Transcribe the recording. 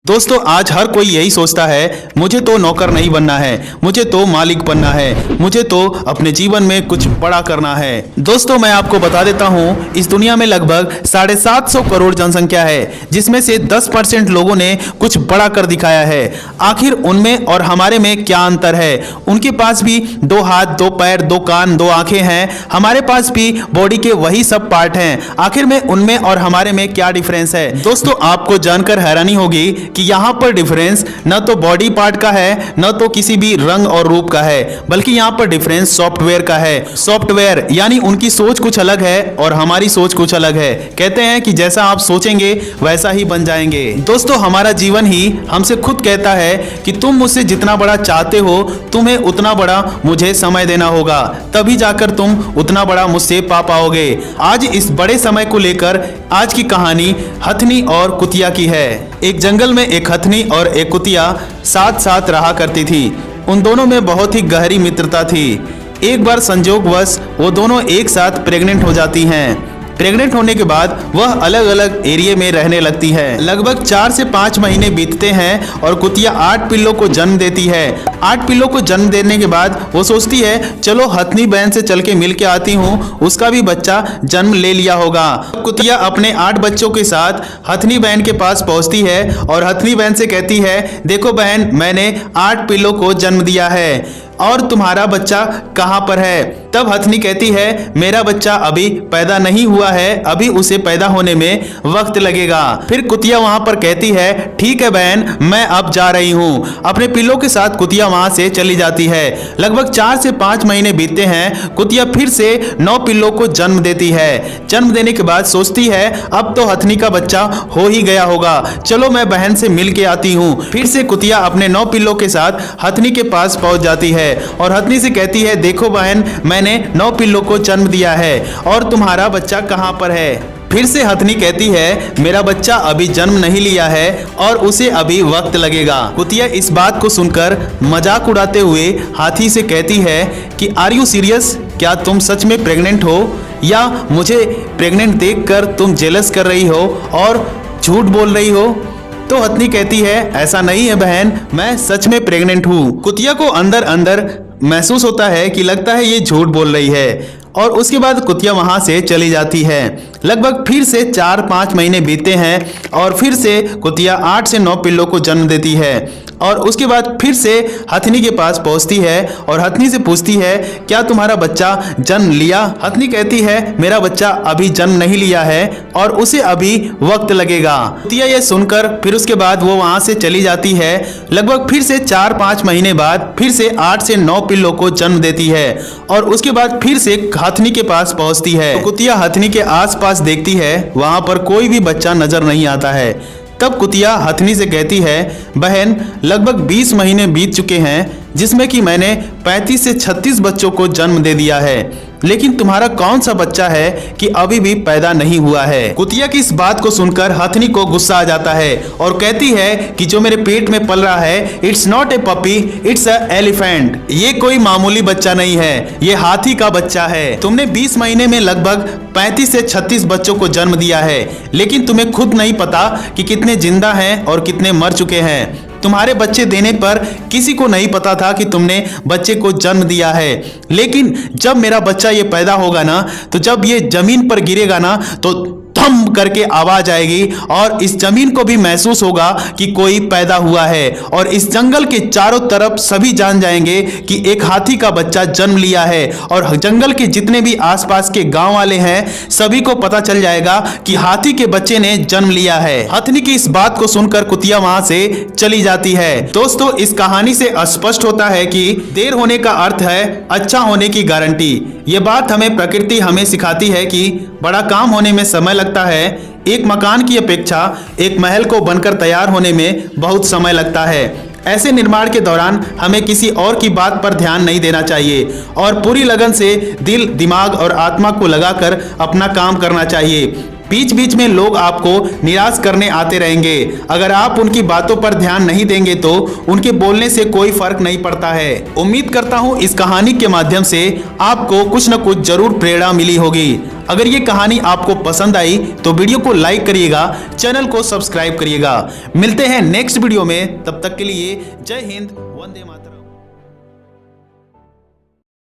दोस्तों आज हर कोई यही सोचता है मुझे तो नौकर नहीं बनना है, मुझे तो मालिक बनना है, मुझे तो अपने जीवन में कुछ बड़ा करना है। दोस्तों मैं आपको बता देता हूँ इस दुनिया में लगभग 750 करोड़ जनसंख्या है, जिसमें से 10% लोगों ने कुछ बड़ा कर दिखाया है। आखिर उनमें और हमारे में क्या अंतर है? उनके पास भी 2 हाथ, 2 पैर, 2 कान, 2 आंखें हैं, हमारे पास भी बॉडी के वही सब पार्ट हैं। आखिर में उनमें और हमारे में क्या डिफरेंस है? दोस्तों आपको जानकर हैरानी होगी कि यहाँ पर डिफरेंस न तो बॉडी पार्ट का है, न तो किसी भी रंग और रूप का है, बल्कि यहाँ पर डिफरेंस सॉफ्टवेयर का है। सॉफ्टवेयर यानी उनकी सोच कुछ अलग है और हमारी सोच कुछ अलग है। कहते हैं कि जैसा आप सोचेंगे वैसा ही बन जाएंगे। दोस्तों हमारा जीवन ही हमसे खुद कहता है कि तुम मुझसे जितना बड़ा चाहते हो तुम्हें उतना बड़ा मुझे समय देना होगा, तभी जाकर तुम उतना बड़ा मुझसे पा पाओगे। आज इस बड़े समय को लेकर आज की कहानी हथनी और कुतिया की है। एक जंगल में एक हथनी और एक कुतिया साथ साथ रहा करती थी। उन दोनों में बहुत ही गहरी मित्रता थी। एक बार संजोगवश वो दोनों एक साथ प्रेग्नेंट हो जाती हैं। प्रेग्नेंट होने के बाद वह अलग अलग एरिया में रहने लगती है। लगभग 4 से 5 महीने बीतते हैं और कुतिया 8 पिल्लों को जन्म देती है। 8 पिल्लों को जन्म देने के बाद वो सोचती है चलो हथनी बहन से चल के मिल के आती हूँ, उसका भी बच्चा जन्म ले लिया होगा। कुतिया अपने 8 बच्चों के साथ हथनी बहन के पास पहुँचती है और हथनी बहन से कहती है देखो बहन, मैंने 8 पिल्लों को जन्म दिया है और तुम्हारा बच्चा कहाँ पर है? तब हथनी कहती है मेरा बच्चा अभी पैदा नहीं हुआ है, अभी उसे पैदा होने में वक्त लगेगा। फिर कुतिया वहां पर कहती है ठीक है बहन, मैं अब जा रही हूँ। अपने पिल्लों के साथ कुतिया वहां से चली जाती है। लगभग 4 से 5 महीने बीतते हैं। कुतिया फिर से 9 पिल्लों को जन्म देती है। जन्म देने के बाद सोचती है अब तो हथनी का बच्चा हो ही गया होगा, चलो मैं बहन से मिल के आती हूँ। फिर से कुतिया अपने 9 पिल्लों के साथ हथनी के पास पहुंच जाती है और हथनी से कहती है देखो बहन, मैंने 9 पिल्लों को जन्म दिया है और तुम्हारा बच्चा कहाँ पर है? फिर से हथनी कहती है मेरा बच्चा अभी जन्म नहीं लिया है और उसे अभी वक्त लगेगा। कुतिया इस बात को सुनकर मजाक उड़ाते हुए हाथी से कहती है कि आर यू सीरियस? क्या तुम सच में प्रेग्नेंट हो या मुझे प्रेग्नेंट देखकर तुम जेलस कर रही हो और झूठ बोल रही हो? तो हथनी कहती है ऐसा नहीं है बहन, मैं सच में प्रेग्नेंट हूँ। कुतिया को अंदर अंदर महसूस होता है कि लगता है ये झूठ बोल रही है और उसके बाद कुतिया वहां से चली जाती है। लगभग फिर से 4-5 महीने बीतते हैं और फिर से कुतिया 8 से 9 पिल्लों को जन्म देती है और उसके बाद फिर से हथनी के पास पहुंचती है और हथनी से पूछती है क्या तुम्हारा बच्चा जन्म लिया? हथनी कहती है मेरा बच्चा अभी जन्म नहीं लिया है और उसे अभी वक्त लगेगा। कुतिया ये सुनकर फिर उसके बाद वो वहां से चली जाती है। लगभग फिर से 4-5 महीने बाद फिर से 8 से 9 पिल्लों को जन्म देती है और उसके बाद फिर से हथनी के पास पहुंचती है। तो कुतिया हथनी के आसपास देखती है, वहां पर कोई भी बच्चा नजर नहीं आता है। तब कुतिया हथनी से कहती है बहन, लगभग 20 महीने बीत चुके हैं जिसमें कि मैंने 35 से 36 बच्चों को जन्म दे दिया है, लेकिन तुम्हारा कौन सा बच्चा है कि अभी भी पैदा नहीं हुआ है? कुतिया की इस बात को सुनकर हथनी को गुस्सा आ जाता है और कहती है कि जो मेरे पेट में पल रहा है it's not a puppy, it's a elephant. ये कोई मामूली बच्चा नहीं है, ये हाथी का बच्चा है। तुमने 20 महीने में लगभग 35 से 36 बच्चों को जन्म दिया है, लेकिन तुम्हें खुद नहीं पता कि कितने जिंदा हैं और कितने मर चुके हैं। तुम्हारे बच्चे देने पर किसी को नहीं पता था कि तुमने बच्चे को जन्म दिया है, लेकिन जब मेरा बच्चा ये पैदा होगा ना, तो जब ये जमीन पर गिरेगा ना तो धम करके आवाज आएगी और इस जमीन को भी महसूस होगा कि कोई पैदा हुआ है और इस जंगल के चारों तरफ सभी जान जाएंगे कि एक हाथी का बच्चा जन्म लिया है और जंगल के जितने भी आसपास के गांव वाले हैं सभी को पता चल जाएगा कि हाथी के बच्चे ने जन्म लिया है। हथनी की इस बात को सुनकर कुतिया वहां से चली जाती है। दोस्तों इस कहानी से स्पष्ट होता है कि देर होने का अर्थ है अच्छा होने की गारंटी। ये बात हमें प्रकृति हमें सिखाती है कि बड़ा काम होने में समय लगता है। एक मकान की अपेक्षा एक महल को बनकर तैयार होने में बहुत समय लगता है। ऐसे निर्माण के दौरान हमें किसी और की बात पर ध्यान नहीं देना चाहिए और पूरी लगन से दिल, दिमाग और आत्मा को लगाकर अपना काम करना चाहिए। बीच बीच में लोग आपको निराश करने आते रहेंगे। अगर आप उनकी बातों पर ध्यान नहीं देंगे तो उनके बोलने से कोई फर्क नहीं पड़ता है। उम्मीद करता हूं इस कहानी के माध्यम से आपको कुछ न कुछ जरूर प्रेरणा मिली होगी। अगर ये कहानी आपको पसंद आई तो वीडियो को लाइक करिएगा, चैनल को सब्सक्राइब करिएगा। मिलते हैं नेक्स्ट वीडियो में, तब तक के लिए जय हिंद, वंदे मातरम।